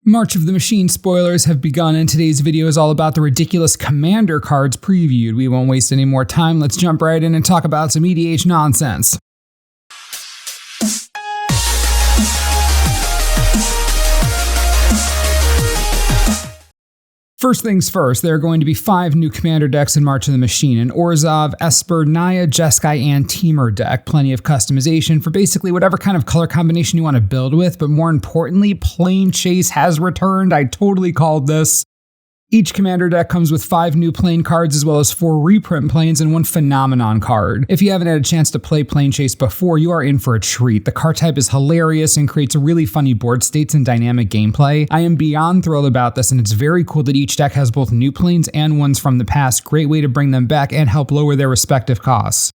March of the Machine spoilers have begun, and today's video is all about the ridiculous Commander cards previewed. We won't waste any more time, let's jump right in and talk about some EDH nonsense. First things first, there are going to be 5 new Commander decks in March of the Machine: an Orzhov, Esper, Naya, Jeskai, and Temur deck. Plenty of customization for basically whatever kind of color combination you want to build with, but more importantly, Planechase has returned. I totally called this. Each Commander deck comes with 5 new plane cards as well as 4 reprint planes and 1 Phenomenon card. If you haven't had a chance to play Planechase before, you are in for a treat. The card type is hilarious and creates really funny board states and dynamic gameplay. I am beyond thrilled about this, and it's very cool that each deck has both new planes and ones from the past. Great way to bring them back and help lower their respective costs.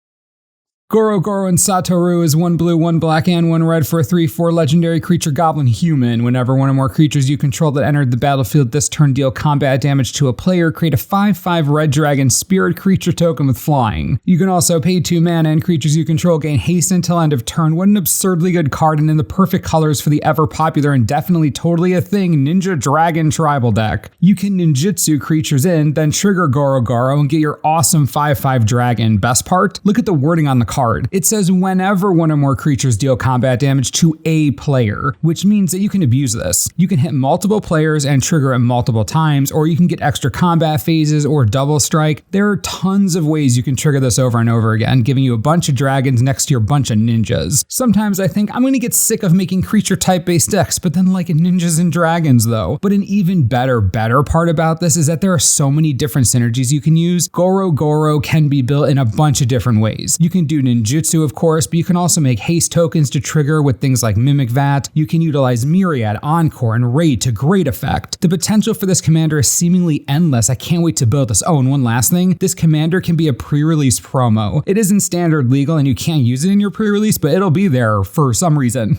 Gorogoro and Satoru is 1 blue, 1 black, and 1 red for a 3/4 legendary creature goblin human. Whenever one or more creatures you control that entered the battlefield this turn deal combat damage to a player, create a 5/5 red dragon spirit creature token with flying. You can also pay 2 mana, and creatures you control gain haste until end of turn. What an absurdly good card, and in the perfect colors for the ever popular and definitely totally a thing Ninja Dragon tribal deck. You can ninjutsu creatures in, then trigger Gorogoro and get your awesome 5/5 dragon. Best part? Look at the wording on the card. It says whenever one or more creatures deal combat damage to a player, which means that you can abuse this. You can hit multiple players and trigger it multiple times, or you can get extra combat phases or double strike. There are tons of ways you can trigger this over and over again, giving you a bunch of dragons next to your bunch of ninjas. Sometimes I think I'm going to get sick of making creature type based decks, but then like ninjas and dragons though. But an even better part about this is that there are so many different synergies you can use. Gorogoro can be built in a bunch of different ways. You can do ninjutsu, of course, but you can also make haste tokens to trigger with things like Mimic Vat. You can utilize Myriad, Encore, and Raid to great effect. The potential for this commander is seemingly endless. I can't wait to build this. Oh, and one last thing, this commander can be a pre-release promo. It isn't standard legal and you can't use it in your pre-release, but it'll be there for some reason.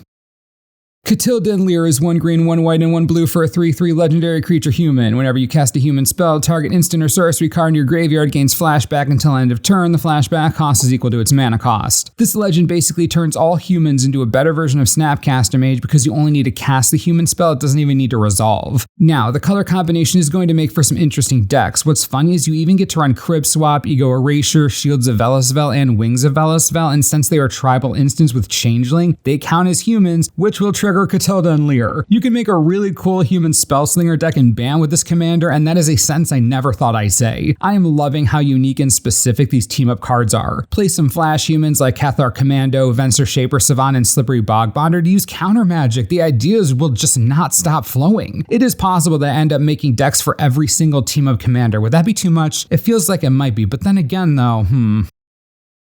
Catildan is 1 green, 1 white, and 1 blue for a 3/3 legendary creature human. Whenever you cast a human spell, target instant or sorcery card in your graveyard gains flashback until end of turn. The flashback cost is equal to its mana cost. This legend basically turns all humans into a better version of Snapcaster Mage because you only need to cast the human spell, it doesn't even need to resolve. Now, the color combination is going to make for some interesting decks. What's funny is you even get to run Crib Swap, Ego Erasure, Shields of Velasvel, and Wings of Velasvel, and since they are tribal instants with Changeling, they count as humans, which will trigger Catildan Lear. You can make a really cool human spellslinger deck and ban with this commander, and that is a sentence I never thought I'd say. I am loving how unique and specific these team-up cards are. Play some flash humans like Cathar Commando, Venser Shaper Savant, and Slippery Bogbonder to use counter magic. The ideas will just not stop flowing. It is possible to end up making decks for every single team-up commander. Would that be too much? It feels like it might be, but then again though,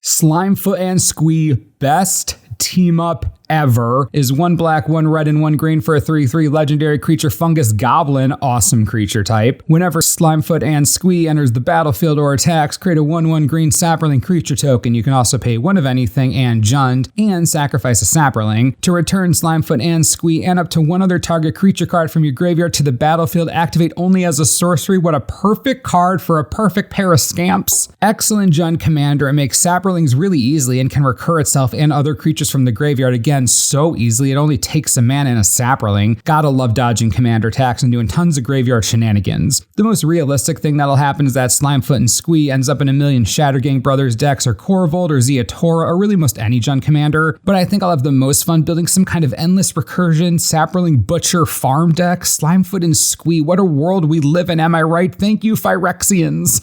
Slimefoot and Squee, best team up ever, is 1 black, 1 red, and 1 green for a 3/3 legendary creature fungus goblin, awesome creature type. Whenever Slimefoot and Squee enters the battlefield or attacks, create a 1/1 green sapperling creature token. You can also pay 1 of anything and Jund, and sacrifice a sapperling. To return Slimefoot and Squee and up to 1 other target creature card from your graveyard to the battlefield, activate only as a sorcery. What a perfect card for a perfect pair of scamps. Excellent Jund commander. It makes sapperlings really easily and can recur itself and other creatures from the graveyard again so easily. It only takes some mana and a sapperling. Gotta love dodging commander attacks and doing tons of graveyard shenanigans. The most realistic thing that'll happen is that Slimefoot and Squee ends up in a million Shattergang Brothers decks or Korvold or Ziatora or really most any Jund commander, but I think I'll have the most fun building some kind of endless recursion, sapperling butcher farm deck. Slimefoot and Squee, what a world we live in, am I right? Thank you, Phyrexians.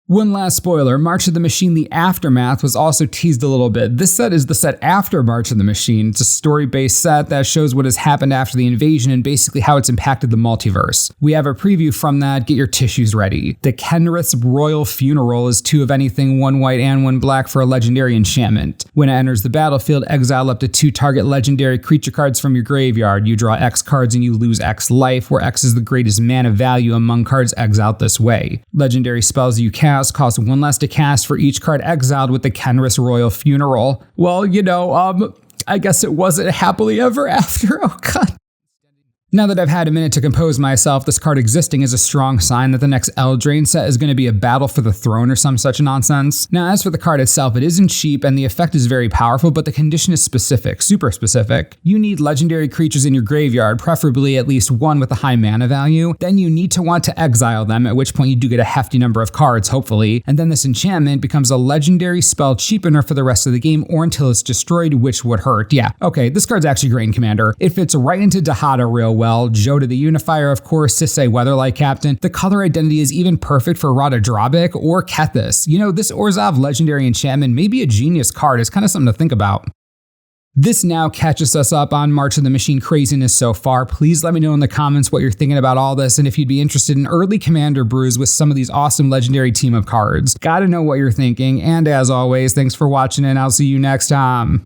One last spoiler, March of the Machine, the Aftermath, was also teased a little bit. This set is the set after March of the Machine. It's a story-based set that shows what has happened after the invasion and basically how it's impacted the multiverse. We have a preview from that, get your tissues ready. The Kenriths Royal Funeral is 2 of anything, 1 white and 1 black for a legendary enchantment. When it enters the battlefield, exile up to 2 target legendary creature cards from your graveyard. You draw X cards and you lose X life, where X is the greatest mana value among cards exiled this way. Legendary spells you cast cost 1 less to cast for each card exiled with the Kenriths Royal Funeral. Well, I guess it wasn't happily ever after. Oh god. Now that I've had a minute to compose myself, this card existing is a strong sign that the next Eldraine set is going to be a battle for the throne or some such nonsense. Now, as for the card itself, it isn't cheap and the effect is very powerful, but the condition is specific, super specific. You need legendary creatures in your graveyard, preferably at least one with a high mana value. Then you need to want to exile them, at which point you do get a hefty number of cards, hopefully. And then this enchantment becomes a legendary spell cheapener for the rest of the game or until it's destroyed, which would hurt. Yeah, okay, this card's actually great in Commander. It fits right into Dahada real well, Joda the Unifier, of course, Sisay Weatherlight Captain. The color identity is even perfect for Rada Drabic or Kethis. You know, this Orzhov legendary enchantment may be a genius card. It's kind of something to think about. This now catches us up on March of the Machine craziness so far. Please let me know in the comments what you're thinking about all this and if you'd be interested in early Commander brews with some of these awesome legendary team of cards. Gotta know what you're thinking, and as always, thanks for watching and I'll see you next time.